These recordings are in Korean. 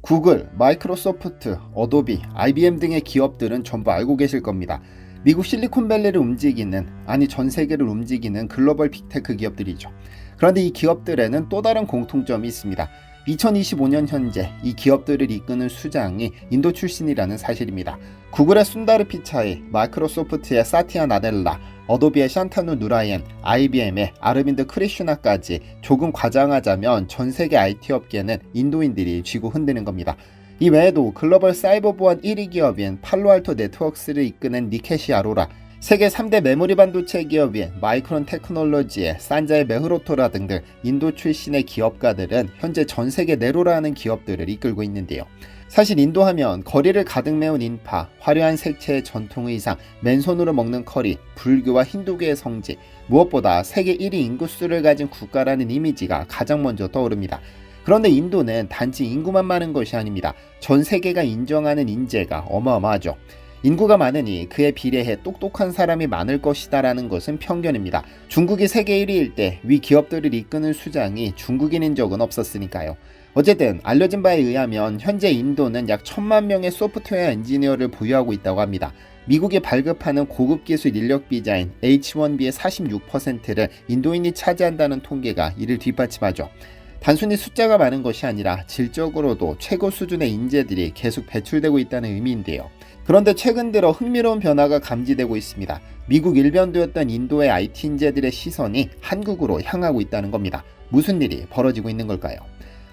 구글, 마이크로소프트, 어도비, IBM 등의 기업들은 전부 알고 계실 겁니다. 미국 실리콘밸리를 움직이는, 아니 전 세계를 움직이는 글로벌 빅테크 기업들이죠. 그런데 이 기업들에는 또 다른 공통점이 있습니다. 2025년 현재 이 기업들을 이끄는 수장이 인도 출신이라는 사실입니다. 구글의 순다르 피차이, 마이크로소프트의 사티아 나델라, 어도비의 샨타누 누라이엔, IBM의 아르빈드 크리슈나까지 조금 과장하자면 전 세계 IT 업계는 인도인들이 쥐고 흔드는 겁니다. 이 외에도 글로벌 사이버 보안 1위 기업인 팔로알토 네트워크스를 이끄는 니케시 아로라, 세계 3대 메모리 반도체 기업인 마이크론 테크놀로지의 산자의 메흐로토라 등등 인도 출신의 기업가들은 현재 전 세계 네로라는 기업들을 이끌고 있는데요. 사실 인도하면 거리를 가득 메운 인파, 화려한 색채의 전통 의상, 맨손으로 먹는 커리, 불교와 힌두교의 성지, 무엇보다 세계 1위 인구수를 가진 국가라는 이미지가 가장 먼저 떠오릅니다. 그런데 인도는 단지 인구만 많은 것이 아닙니다. 전 세계가 인정하는 인재가 어마어마하죠. 인구가 많으니 그에 비례해 똑똑한 사람이 많을 것이다라는 것은 편견입니다. 중국이 세계 1위일 때 위 기업들을 이끄는 수장이 중국인인 적은 없었으니까요. 어쨌든 알려진 바에 의하면 현재 인도는 약 1000만 명의 소프트웨어 엔지니어를 보유하고 있다고 합니다. 미국이 발급하는 고급 기술 인력 비자인 H1B의 46%를 인도인이 차지한다는 통계가 이를 뒷받침하죠. 단순히 숫자가 많은 것이 아니라 질적으로도 최고 수준의 인재들이 계속 배출되고 있다는 의미인데요. 그런데 최근 들어 흥미로운 변화가 감지되고 있습니다. 미국 일변도였던 인도의 IT 인재들의 시선이 한국으로 향하고 있다는 겁니다. 무슨 일이 벌어지고 있는 걸까요?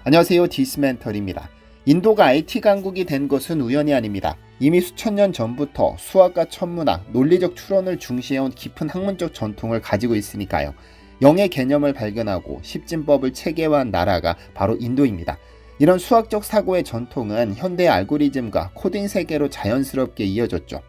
안녕하세요, 디스멘털입니다. 인도가 IT 강국이 된 것은 우연이 아닙니다. 이미 수천 년 전부터 수학과 천문학, 논리적 추론을 중시해온 깊은 학문적 전통을 가지고 있으니까요. 영의 개념을 발견하고 십진법을 체계화한 나라가 바로 인도입니다. 이런 수학적 사고의 전통은 현대의 알고리즘과 코딩 세계로 자연스럽게 이어졌죠.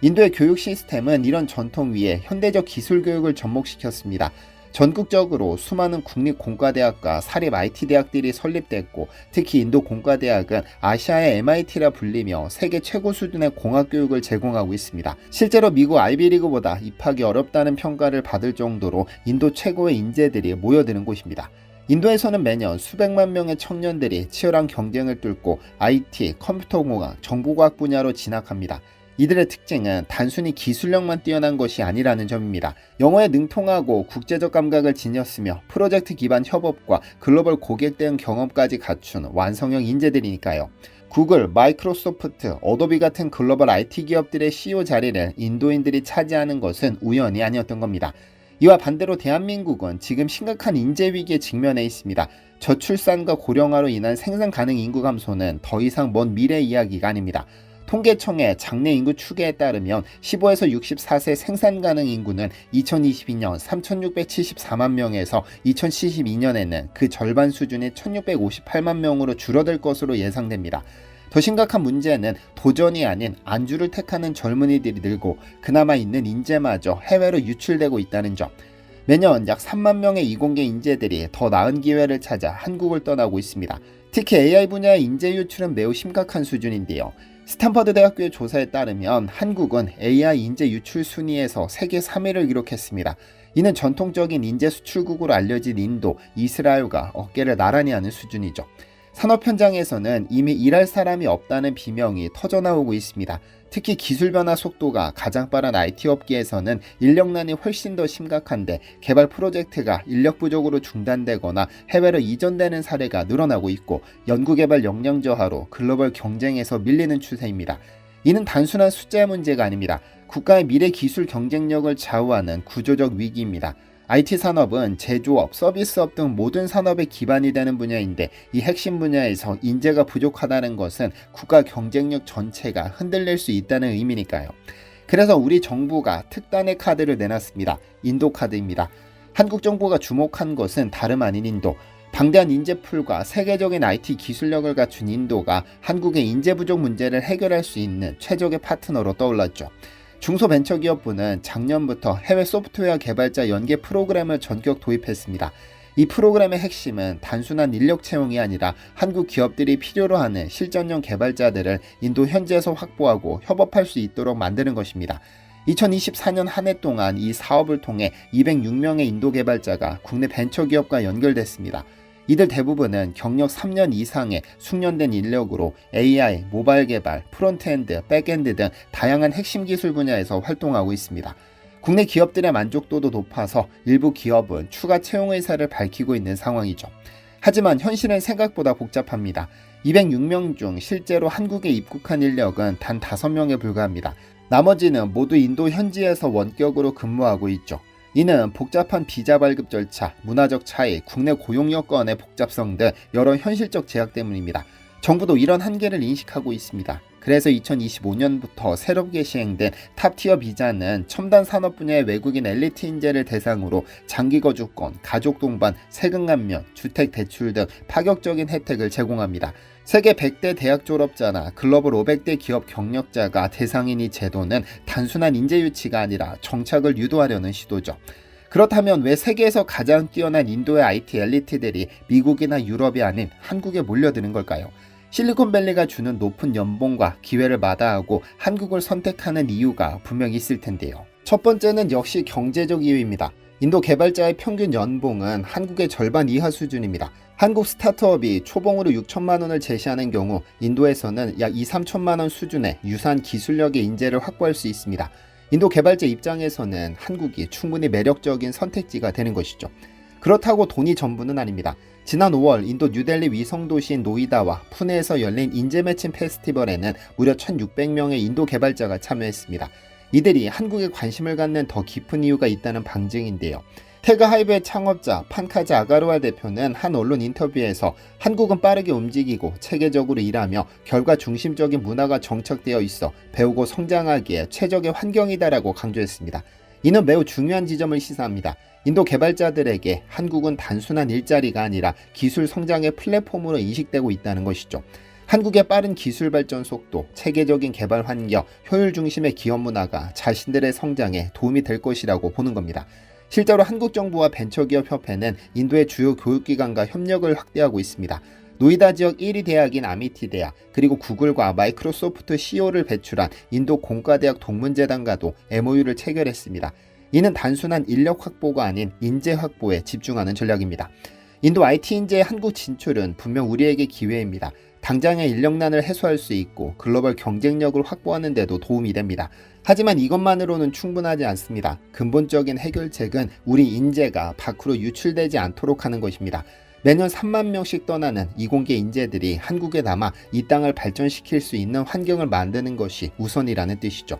인도의 교육 시스템은 이런 전통 위에 현대적 기술 교육을 접목시켰습니다. 전국적으로 수많은 국립공과대학과 사립 IT 대학들이 설립됐고, 특히 인도 공과대학은 아시아의 MIT라 불리며 세계 최고 수준의 공학교육을 제공하고 있습니다. 실제로 미국 아이비리그보다 입학이 어렵다는 평가를 받을 정도로 인도 최고의 인재들이 모여드는 곳입니다. 인도에서는 매년 수백만 명의 청년들이 치열한 경쟁을 뚫고 IT, 컴퓨터공학, 정보과학 분야로 진학합니다. 이들의 특징은 단순히 기술력만 뛰어난 것이 아니라는 점입니다. 영어에 능통하고 국제적 감각을 지녔으며 프로젝트 기반 협업과 글로벌 고객 대응 경험까지 갖춘 완성형 인재들이니까요. 구글, 마이크로소프트, 어도비 같은 글로벌 IT 기업들의 CEO 자리를 인도인들이 차지하는 것은 우연이 아니었던 겁니다. 이와 반대로 대한민국은 지금 심각한 인재 위기에 직면해 있습니다. 저출산과 고령화로 인한 생산 가능 인구 감소는 더 이상 먼 미래 이야기가 아닙니다. 통계청의 장래 인구 추계에 따르면 15에서 64세 생산 가능 인구는 2022년 3,674만 명에서 2072년에는 그 절반 수준의 1,658만 명으로 줄어들 것으로 예상됩니다. 더 심각한 문제는 도전이 아닌 안주를 택하는 젊은이들이 늘고 그나마 있는 인재마저 해외로 유출되고 있다는 점. 매년 약 3만 명의 이공계 인재들이 더 나은 기회를 찾아 한국을 떠나고 있습니다. 특히 AI 분야의 인재 유출은 매우 심각한 수준인데요. 스탠퍼드 대학교의 조사에 따르면 한국은 AI 인재 유출 순위에서 세계 3위를 기록했습니다. 이는 전통적인 인재 수출국으로 알려진 인도, 이스라엘과 어깨를 나란히 하는 수준이죠. 산업 현장에서는 이미 일할 사람이 없다는 비명이 터져나오고 있습니다. 특히 기술 변화 속도가 가장 빠른 IT 업계에서는 인력난이 훨씬 더 심각한데 개발 프로젝트가 인력 부족으로 중단되거나 해외로 이전되는 사례가 늘어나고 있고 연구개발 역량 저하로 글로벌 경쟁에서 밀리는 추세입니다. 이는 단순한 숫자의 문제가 아닙니다. 국가의 미래 기술 경쟁력을 좌우하는 구조적 위기입니다. IT 산업은 제조업, 서비스업 등 모든 산업의 기반이 되는 분야인데 이 핵심 분야에서 인재가 부족하다는 것은 국가 경쟁력 전체가 흔들릴 수 있다는 의미니까요. 그래서 우리 정부가 특단의 카드를 내놨습니다. 인도 카드입니다. 한국 정부가 주목한 것은 다름 아닌 인도. 방대한 인재풀과 세계적인 IT 기술력을 갖춘 인도가 한국의 인재 부족 문제를 해결할 수 있는 최적의 파트너로 떠올랐죠. 중소벤처기업부는 작년부터 해외 소프트웨어 개발자 연계 프로그램을 전격 도입했습니다. 이 프로그램의 핵심은 단순한 인력 채용이 아니라 한국 기업들이 필요로 하는 실전형 개발자들을 인도 현지에서 확보하고 협업할 수 있도록 만드는 것입니다. 2024년 한 해 동안 이 사업을 통해 206명의 인도 개발자가 국내 벤처기업과 연결됐습니다. 이들 대부분은 경력 3년 이상의 숙련된 인력으로 AI, 모바일 개발, 프론트엔드, 백엔드 등 다양한 핵심 기술 분야에서 활동하고 있습니다. 국내 기업들의 만족도도 높아서 일부 기업은 추가 채용 의사를 밝히고 있는 상황이죠. 하지만 현실은 생각보다 복잡합니다. 206명 중 실제로 한국에 입국한 인력은 단 5명에 불과합니다. 나머지는 모두 인도 현지에서 원격으로 근무하고 있죠. 이는 복잡한 비자 발급 절차, 문화적 차이, 국내 고용 여건의 복잡성 등 여러 현실적 제약 때문입니다. 정부도 이런 한계를 인식하고 있습니다. 그래서 2025년부터 새롭게 시행된 탑티어 비자는 첨단 산업 분야의 외국인 엘리트 인재를 대상으로 장기 거주권, 가족 동반, 세금 감면, 주택 대출 등 파격적인 혜택을 제공합니다. 세계 100대 대학 졸업자나 글로벌 500대 기업 경력자가 대상인 이 제도는 단순한 인재 유치가 아니라 정착을 유도하려는 시도죠. 그렇다면 왜 세계에서 가장 뛰어난 인도의 IT 엘리트들이 미국이나 유럽이 아닌 한국에 몰려드는 걸까요? 실리콘밸리가 주는 높은 연봉과 기회를 마다하고 한국을 선택하는 이유가 분명히 있을 텐데요. 첫 번째는 역시 경제적 이유입니다. 인도 개발자의 평균 연봉은 한국의 절반 이하 수준입니다. 한국 스타트업이 초봉으로 6천만 원을 제시하는 경우 인도에서는 약 2, 3천만 원 수준의 유사한 기술력의 인재를 확보할 수 있습니다. 인도 개발자 입장에서는 한국이 충분히 매력적인 선택지가 되는 것이죠. 그렇다고 돈이 전부는 아닙니다. 지난 5월 인도 뉴델리 위성도시인 노이다와 푸네에서 열린 인재 매칭 페스티벌에는 무려 1,600명의 인도 개발자가 참여했습니다. 이들이 한국에 관심을 갖는 더 깊은 이유가 있다는 방증인데요. 테가 하이브의 창업자 판카즈 아가르왈 대표는 한 언론 인터뷰에서 한국은 빠르게 움직이고 체계적으로 일하며 결과 중심적인 문화가 정착되어 있어 배우고 성장하기에 최적의 환경이다라고 강조했습니다. 이는 매우 중요한 지점을 시사합니다. 인도 개발자들에게 한국은 단순한 일자리가 아니라 기술 성장의 플랫폼으로 인식되고 있다는 것이죠. 한국의 빠른 기술 발전 속도, 체계적인 개발 환경, 효율 중심의 기업 문화가 자신들의 성장에 도움이 될 것이라고 보는 겁니다. 실제로 한국 정부와 벤처기업협회는 인도의 주요 교육기관과 협력을 확대하고 있습니다. 노이다 지역 1위 대학인 아미티 대학, 그리고 구글과 마이크로소프트 CEO를 배출한 인도 공과대학 동문재단과도 MOU를 체결했습니다. 이는 단순한 인력 확보가 아닌 인재 확보에 집중하는 전략입니다. 인도 IT 인재의 한국 진출은 분명 우리에게 기회입니다. 당장의 인력난을 해소할 수 있고 글로벌 경쟁력을 확보하는 데도 도움이 됩니다. 하지만 이것만으로는 충분하지 않습니다. 근본적인 해결책은 우리 인재가 밖으로 유출되지 않도록 하는 것입니다. 매년 3만 명씩 떠나는 이공계 인재들이 한국에 남아 이 땅을 발전시킬 수 있는 환경을 만드는 것이 우선이라는 뜻이죠.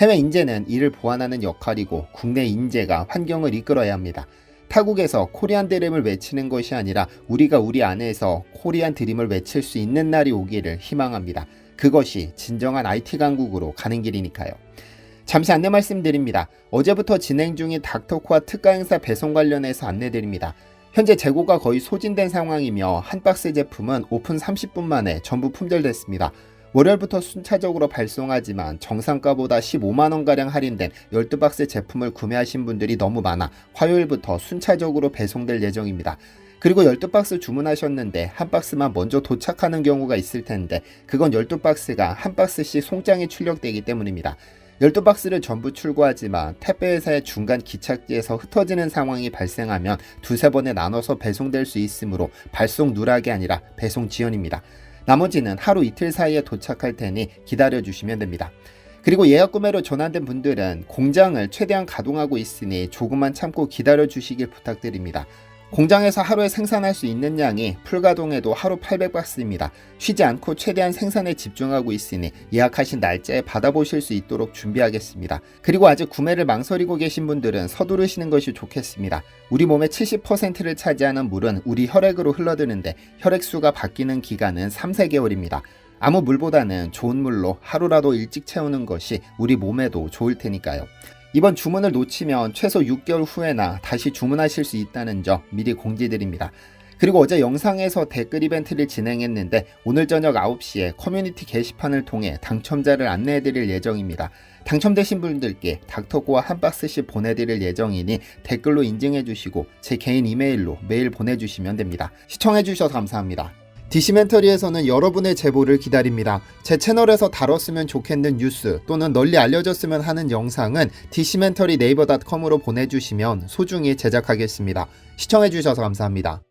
해외 인재는 이를 보완하는 역할이고 국내 인재가 환경을 이끌어야 합니다. 타국에서 코리안 드림을 외치는 것이 아니라 우리가 우리 안에서 코리안 드림을 외칠 수 있는 날이 오기를 희망합니다. 그것이 진정한 IT 강국으로 가는 길이니까요. 잠시 안내 말씀드립니다. 어제부터 진행 중인 닥터코아 특가 행사 배송 관련해서 안내드립니다. 현재 재고가 거의 소진된 상황이며 한 박스 제품은 오픈 30분 만에 전부 품절됐습니다. 월요일부터 순차적으로 발송하지만 정상가보다 15만원가량 할인된 12박스 제품을 구매하신 분들이 너무 많아 화요일부터 순차적으로 배송될 예정입니다. 그리고 12박스 주문하셨는데 한 박스만 먼저 도착하는 경우가 있을 텐데 그건 12박스가 한 박스씩 송장이 출력되기 때문입니다. 12박스를 전부 출고하지만 택배회사의 중간 기착지에서 흩어지는 상황이 발생하면 두세 번에 나눠서 배송될 수 있으므로 발송 누락이 아니라 배송 지연입니다. 나머지는 하루 이틀 사이에 도착할 테니 기다려주시면 됩니다. 그리고 예약 구매로 전환된 분들은 공장을 최대한 가동하고 있으니 조금만 참고 기다려주시길 부탁드립니다. 공장에서 하루에 생산할 수 있는 양이 풀가동해도 하루 800박스입니다. 쉬지 않고 최대한 생산에 집중하고 있으니 예약하신 날짜에 받아보실 수 있도록 준비하겠습니다. 그리고 아직 구매를 망설이고 계신 분들은 서두르시는 것이 좋겠습니다. 우리 몸의 70%를 차지하는 물은 우리 혈액으로 흘러드는데 혈액수가 바뀌는 기간은 3-4개월입니다. 아무 물보다는 좋은 물로 하루라도 일찍 채우는 것이 우리 몸에도 좋을 테니까요. 이번 주문을 놓치면 최소 6개월 후에나 다시 주문하실 수 있다는 점 미리 공지드립니다. 그리고 어제 영상에서 댓글 이벤트를 진행했는데 오늘 저녁 9시에 커뮤니티 게시판을 통해 당첨자를 안내해드릴 예정입니다. 당첨되신 분들께 닥터코아 한 박스씩 보내드릴 예정이니 댓글로 인증해주시고 제 개인 이메일로 메일 보내주시면 됩니다. 시청해주셔서 감사합니다. 디시멘터리에서는 여러분의 제보를 기다립니다. 제 채널에서 다뤘으면 좋겠는 뉴스 또는 널리 알려졌으면 하는 영상은 디시멘터리 네이버.com으로 보내주시면 소중히 제작하겠습니다. 시청해주셔서 감사합니다.